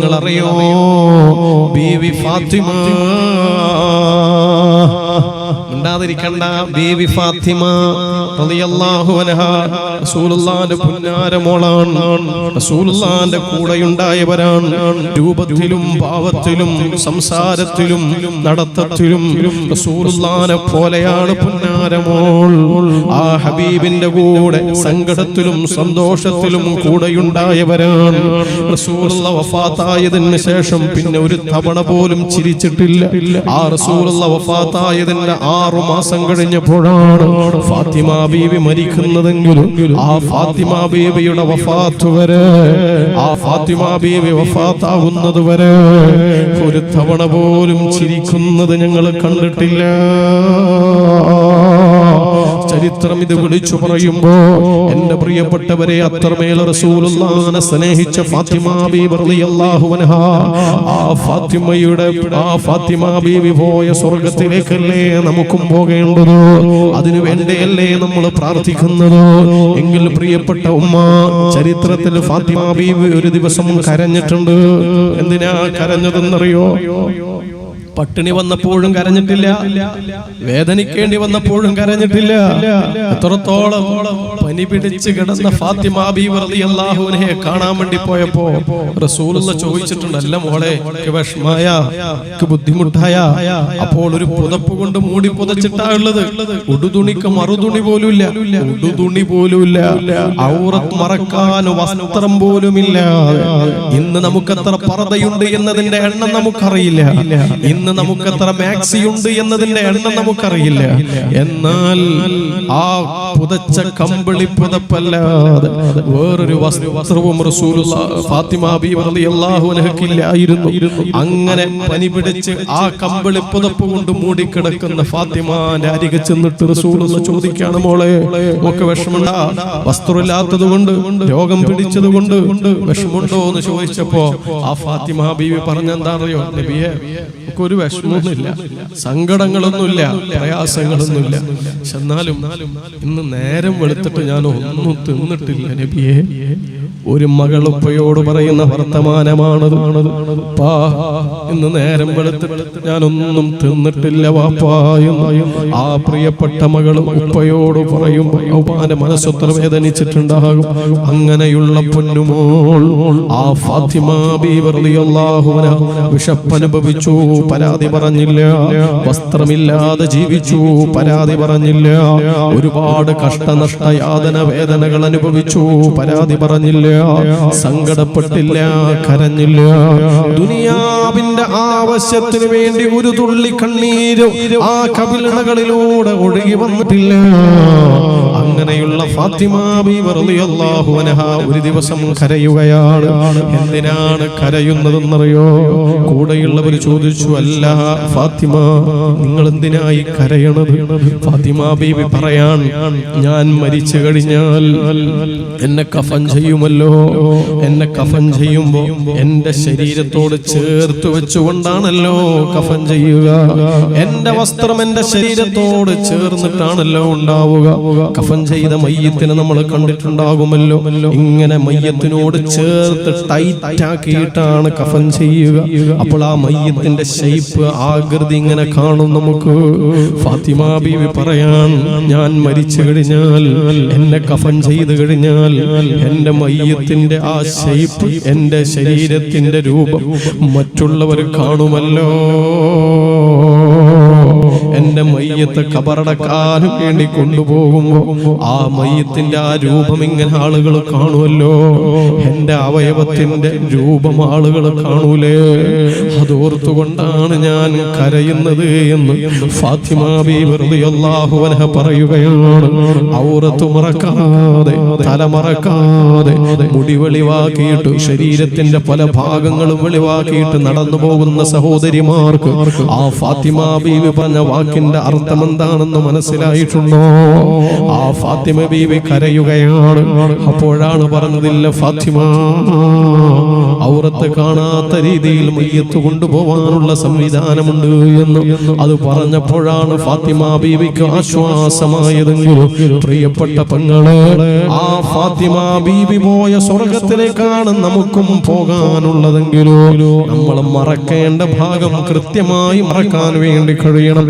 നിങ്ങളറിയോ ബീവി ഫാത്തിമ ഉണ്ടാതിരിക്കണ്ട ബീവി ഫാത്തിമ റളിയല്ലാഹു അൻഹാ റസൂലുള്ളാഹിന്റെ പുന്നാരമോളാണ്. റസൂലുള്ളാഹിന്റെ കൂടെയുണ്ടായവരാണ്. രൂപത്തിലും ഭാവത്തിലും സംസാരത്തിലും നടത്തത്തിലും റസൂലുള്ളാഹിനെ പോലെയാണ് പുന്നാരമോൾ. ആ ഹബീബിന്റെ കൂടെ സങ്കടത്തിലും സന്തോഷത്തിലും കൂടെയുണ്ടായവരാണ്. റസൂലുള്ള വഫാത്തായതിന് ശേഷം പിന്നെ ഒരു തവണ പോലും ചിരിച്ചിട്ടില്ല. ആ റസൂലുള്ള വഫാത്തായതിന്റെ 6 മാസം കഴിഞ്ഞപ്പോഴാണ് ഫാത്തിമ ബീവി മരിക്കുന്നതെങ്കിലും ആ ഫാത്തിമ ബീവിയുടെ വഫാത്ത് വരെ, ആ ഫാത്തിമ ബീവി വഫാത്താവുന്നത് വരെ ഒരു തവണ പോലും ചിരിക്കുന്നത് ഞങ്ങൾ കണ്ടിട്ടില്ല. ചരിത്രം ഇത് വിളിച്ചു പറയുമ്പോ എന്റെ പ്രിയപ്പെട്ടവരെ, അത്രമേൽ റസൂലുള്ളാഹിനെ സ്നേഹിച്ച ഫാത്തിമ ബീവി റളിയല്ലാഹു അൻഹാ, ആ ഫാത്തിമ ബീവി പോയ സ്വർഗ്ഗത്തിലേക്കല്ലേ നമുക്കും പോകേണ്ടത്? അതിനു വേണ്ടിയല്ലേ നമ്മൾ പ്രാർത്ഥിക്കുന്നത്? എങ്കിൽ പ്രിയപ്പെട്ട ഉമ്മ, ചരിത്രത്തിൽ ഫാത്തിമ ബീവി ഒരു ദിവസം കരഞ്ഞിട്ടുണ്ട്. എന്തിനാ കരഞ്ഞതെന്നറിയോ? പട്ടിണി വന്നപ്പോഴും കരഞ്ഞിട്ടില്ല, വേദനിക്കേണ്ടി വന്നപ്പോഴും കരഞ്ഞിട്ടില്ല. എത്രത്തോളം പനി പിടിച്ച് കിടന്ന ഫാത്തിമ ബീവി റളിയല്ലാഹു അൻഹയെ കാണാൻ വേണ്ടി പോയപ്പോ റസൂലുള്ള ചോദിച്ചിട്ടുണ്ട്, അല്ല മോളെ, വിഷമായ ബുദ്ധിമുട്ടായ? അപ്പോൾ ഒരു പുതപ്പ് കൊണ്ട് മൂടി പുതച്ചിട്ടാ ഉള്ളത്. ഉടുതുണിക്ക് മറുതുണി പോലുമില്ല, ഉടുതുണി പോലുമില്ല, ഔറത്ത് മറക്കാൻ വസ്ത്രം പോലുമില്ല. ഇന്ന് നമുക്കെത്ര പർദയുണ്ട് എന്നതിന്റെ എണ്ണം നമുക്കറിയില്ല. ഇന്ന് നമുക്കെത്ര മാക്സിയുണ്ട് എന്നതിന്റെ എണ്ണം നമുക്കറിയില്ല. എന്നാൽ ആ പുതച്ച കമ്പിളി പുതപ്പല്ലാതെ വേറൊരു വസ്ത്രവും റസൂലുള്ളാഹി ഫാത്തിമ ബീവി റളിയല്ലാഹു അൻഹയ്ക്കില്ലായിരുന്നു. അങ്ങനെ പനി പിടിച്ച് ആ കമ്പിളി പുതപ്പ് കൊണ്ട് മൂടിക്കിടക്കുന്ന ഫാത്തിമാന്റെ അരികെ ചെന്നിട്ട് റസൂലുള്ളാഹി ചോദിക്കാണ്, മോളെ, ഒക്കെ വിഷമമുണ്ടാ? വസ്ത്രമില്ലാത്തത് കൊണ്ട്, രോഗം പിടിച്ചത് കൊണ്ട് വിഷമുണ്ടോ എന്ന് ചോദിച്ചപ്പോ ആ ഫാത്തിമ ബീവി പറഞ്ഞെന്താണെന്നറിയോ? നബിയെ, ഒരു വിഷമമൊന്നുമില്ല, സങ്കടങ്ങളൊന്നുമില്ല, പ്രയാസങ്ങളൊന്നുമില്ല. എന്നാലും ഇന്ന് നേരം വെളുത്തിട്ട് ഞാൻ ഒന്നും തിന്നിട്ടില്ല നബിയെ. ഒരു മകളുപ്പയോട് പറയുന്ന വർത്തമാനമാണത്. ഇന്ന് നേരം വെളുത്തിട്ട് ഞാനൊന്നും തിന്നിട്ടില്ല വാപ്പായും ആ പ്രിയപ്പെട്ട മകൾ ഉപ്പയോട് പറയുമ്പോൾ ഉപ്പാന്റെ മനസ്സൊത്ര വേദനിച്ചിട്ടുണ്ടാകും. അങ്ങനെയുള്ള പൊന്നുമോൾ ആ ഫാത്തിമ ബീവി റളിയല്ലാഹു അൻഹ വിശപ്പനുഭവിച്ചു, പരാതി പറഞ്ഞില്ല. വസ്ത്രമില്ലാതെ ജീവിച്ചു, പരാതി പറഞ്ഞില്ല. ഒരുപാട് കഷ്ടനഷ്ട യാതന വേദനകൾ അനുഭവിച്ചു, പരാതി പറഞ്ഞില്ല. സങ്കടപ്പെട്ടില്ല, കരഞ്ഞില്ല. ദുനിയാവിന്റെ ആവശ്യത്തിന് വേണ്ടി ഒരു തുള്ളി കണ്ണീര് ആ കവിളണകളിലൂടെ ഒഴുകി വന്നിട്ടില്ല. അങ്ങനെയുള്ള ഫാത്തിമ ബീവി റളിയല്ലാഹു അൻഹ ഒരു ദിവസം കരയുകയാണ്. എന്തിനാണ് കരയുന്നതെന്നറിയോ? കൂടെയുള്ളവർ ചോദിച്ചു, അല്ല ഫാത്തിമ, നിങ്ങൾ എന്തിനായി കരയണത്? ഫാത്തിമ ബീവി പറയാൻ, ഞാൻ മരിച്ചു കഴിഞ്ഞാൽ എന്നെ കഫൻ ചെയ്യുമല്ലോ. എന്നെ കഫൻ ചെയ്യുമ്പോ എന്റെ ശരീരത്തോട് ചേർത്ത് വെച്ചുകൊണ്ടാണല്ലോ കഫൻ ചെയ്യുക. എന്റെ വസ്ത്രം എന്റെ ശരീരത്തോട് ചേർന്നിട്ടാണല്ലോ ഉണ്ടാവുക. കഫൻ ചെയ്ത മയ്യത്തിനെ നമ്മൾ കണ്ടിട്ടുണ്ടാകുമല്ലോ. ഇങ്ങനെ മയ്യത്തിനോട് ചേർത്ത് ടൈറ്റ് ആക്കിയിട്ടാണ് കഫൻ ചെയ്യുക. അപ്പോൾ ആ മയ്യത്തിന്റെ ഷേപ്പ്, ആകൃതി ഇങ്ങനെ കാണും നമുക്ക്. ഫാത്തിമ ബീവി പറയാൻ, ഞാൻ മരിച്ചു കഴിഞ്ഞാൽ, എന്നെ കഫൻ ചെയ്ത് കഴിഞ്ഞാൽ എന്റെ മയ്യത്തിന്റെ ആ ഷേപ്പ്, എന്റെ ശരീരത്തിന്റെ രൂപം മറ്റുള്ളവർ കാണുമല്ലോ. എന്റെ മയ്യത്തെ കബറടക്കാൻ വേണ്ടി കൊണ്ടുപോകുമ്പോ ആ മയ്യത്തിന്റെ ആ രൂപം ഇങ്ങനെ ആളുകൾ കാണുമല്ലോ. എന്റെ അവയവത്തിന്റെ രൂപം ആളുകൾ കാണൂലേ? അതോർത്തുകൊണ്ടാണ് ഞാൻ കരയുന്നത് എന്ന് ഫാത്തിമ ബീവി റളിയല്ലാഹു അൻഹ പറയുകയാണ്. ഔറത്ത് മറക്കാതെ, തല മറക്കാതെ, മുടി വെളിവാക്കിയിട്ട് ശരീരത്തിന്റെ പല ഭാഗങ്ങളും വെളിവാക്കിയിട്ട് നടന്നു പോകുന്ന സഹോദരിമാർക്ക് ആ ഫാത്തിമ ബീവി പറഞ്ഞ വാക്കിന്റെ അർത്ഥം എന്താണെന്ന് മനസ്സിലായിട്ടുണ്ടോ? ആ ഫാത്തിമ ബീവി കരയുകയാണ്. അപ്പോഴാണ് പറഞ്ഞതില്ല, ഫാത്തിമ ഔറത്ത് കാണാത്ത രീതിയിൽ മയ്യത്ത് കൊണ്ടുപോവാനുള്ള സംവിധാനമുണ്ട് എന്ന്. അത് പറഞ്ഞപ്പോഴാണ് ഫാത്തിമ ബീവിക്ക് ആശ്വാസമായതെങ്കിലും പ്രിയപ്പെട്ട പെങ്ങളെ, ആ ഫാത്തിമ ബീവി പോയ സ്വർഗത്തിലേക്കാണ് നമുക്കും പോകാനുള്ളതെങ്കിലോ നമ്മൾ മറക്കേണ്ട ഭാഗം കൃത്യമായി മറക്കാൻ വേണ്ടി കഴിയണം.